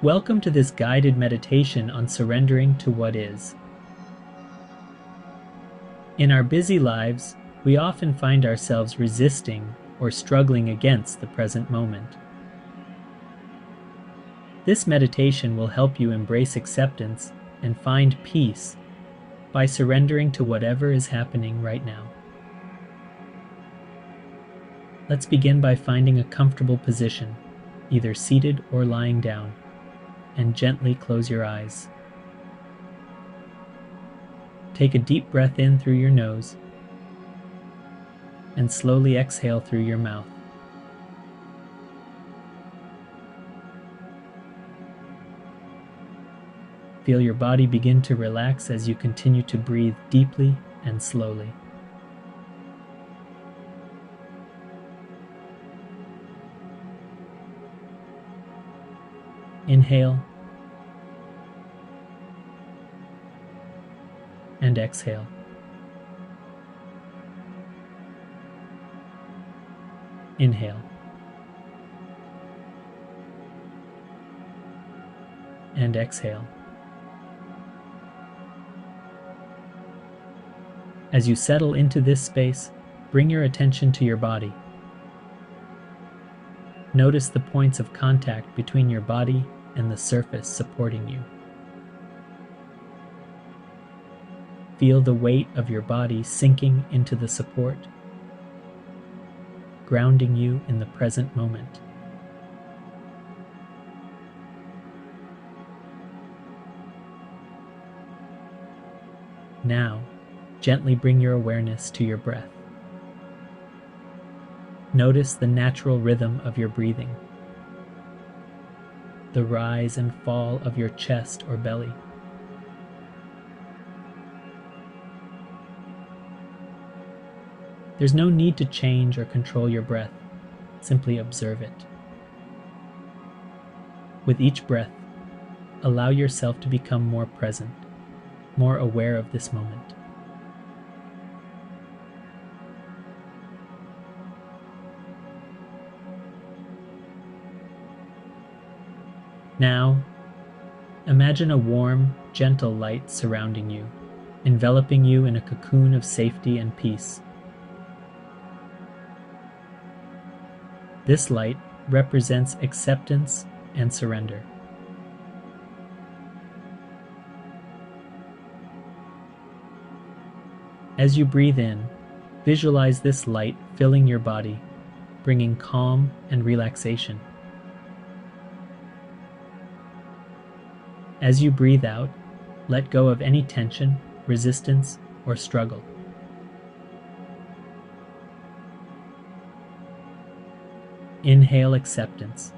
Welcome to this guided meditation on surrendering to what is. In our busy lives, we often find ourselves resisting or struggling against the present moment. This meditation will help you embrace acceptance and find peace by surrendering to whatever is happening right now. Let's begin by finding a comfortable position, either seated or lying down, and gently close your eyes. Take a deep breath in through your nose and slowly exhale through your mouth. Feel your body begin to relax as you continue to breathe deeply and slowly. Inhale and exhale. Inhale and exhale. As you settle into this space, bring your attention to your body. Notice the points of contact between your body and the surface supporting you. Feel the weight of your body sinking into the support, grounding you in the present moment. Now, gently bring your awareness to your breath. Notice the natural rhythm of your breathing, the rise and fall of your chest or belly. There's no need to change or control your breath, simply observe it. With each breath, allow yourself to become more present, more aware of this moment. Now, imagine a warm, gentle light surrounding you, enveloping you in a cocoon of safety and peace. This light represents acceptance and surrender. As you breathe in, visualize this light filling your body, bringing calm and relaxation. As you breathe out, let go of any tension, resistance, or struggle. Inhale acceptance.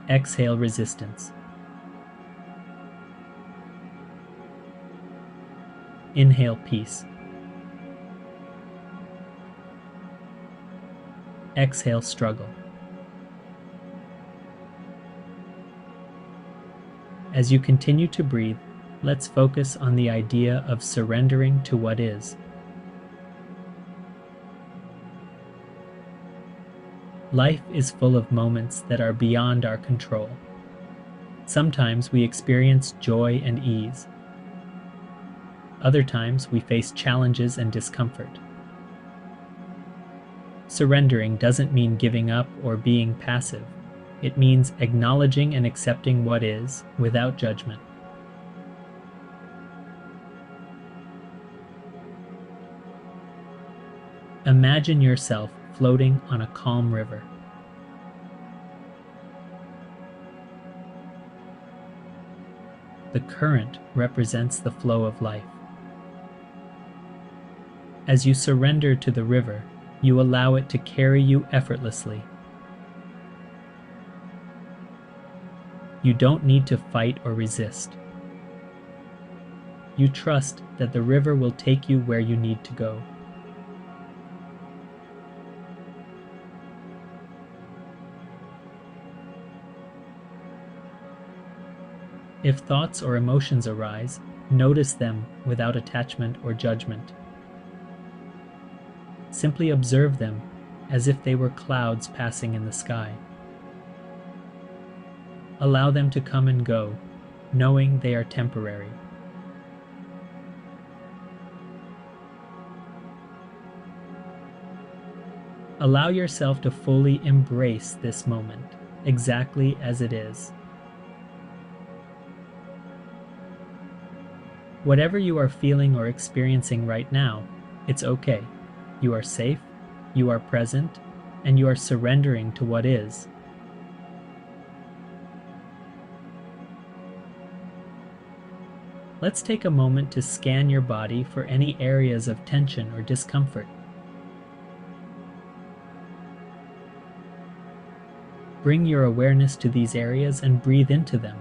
Exhale resistance. Inhale peace. Exhale struggle. As you continue to breathe, let's focus on the idea of surrendering to what is. Life is full of moments that are beyond our control. Sometimes we experience joy and ease. Other times we face challenges and discomfort. Surrendering doesn't mean giving up or being passive. It means acknowledging and accepting what is without judgment. Imagine yourself floating on a calm river. The current represents the flow of life. As you surrender to the river, you allow it to carry you effortlessly. You don't need to fight or resist. You trust that the river will take you where you need to go. If thoughts or emotions arise, notice them without attachment or judgment. Simply observe them as if they were clouds passing in the sky. Allow them to come and go, knowing they are temporary. Allow yourself to fully embrace this moment, exactly as it is. Whatever you are feeling or experiencing right now, it's okay. You are safe, you are present, and you are surrendering to what is. Let's take a moment to scan your body for any areas of tension or discomfort. Bring your awareness to these areas and breathe into them.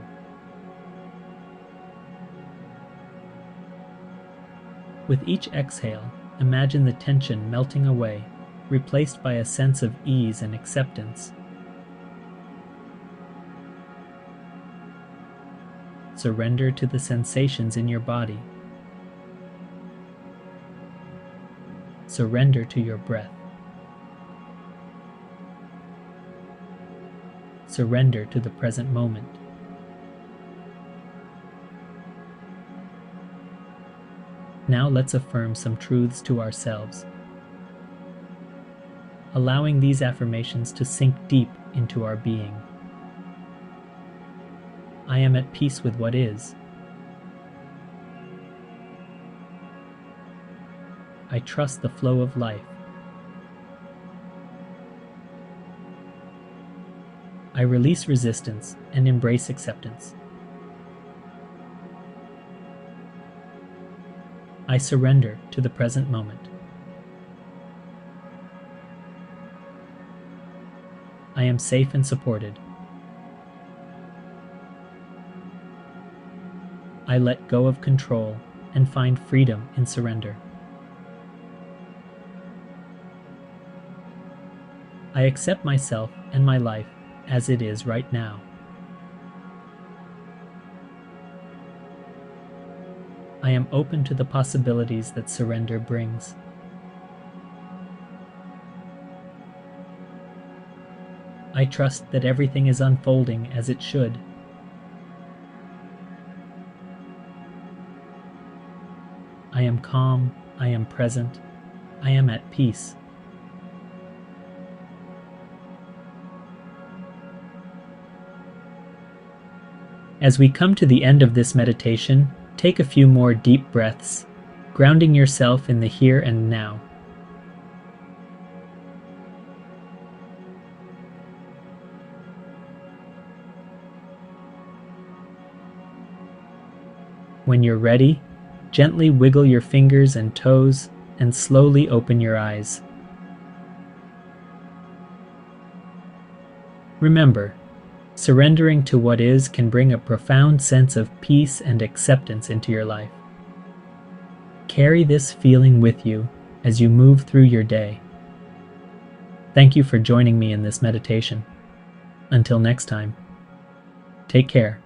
With each exhale, imagine the tension melting away, replaced by a sense of ease and acceptance. Surrender to the sensations in your body. Surrender to your breath. Surrender to the present moment. Now let's affirm some truths to ourselves, allowing these affirmations to sink deep into our being. I am at peace with what is. I trust the flow of life. I release resistance and embrace acceptance. I surrender to the present moment. I am safe and supported. I let go of control and find freedom in surrender. I accept myself and my life as it is right now. I am open to the possibilities that surrender brings. I trust that everything is unfolding as it should. I am calm, I am present, I am at peace. As we come to the end of this meditation, take a few more deep breaths, grounding yourself in the here and now. When you're ready, gently wiggle your fingers and toes and slowly open your eyes. Remember, surrendering to what is can bring a profound sense of peace and acceptance into your life. Carry this feeling with you as you move through your day. Thank you for joining me in this meditation. Until next time, take care.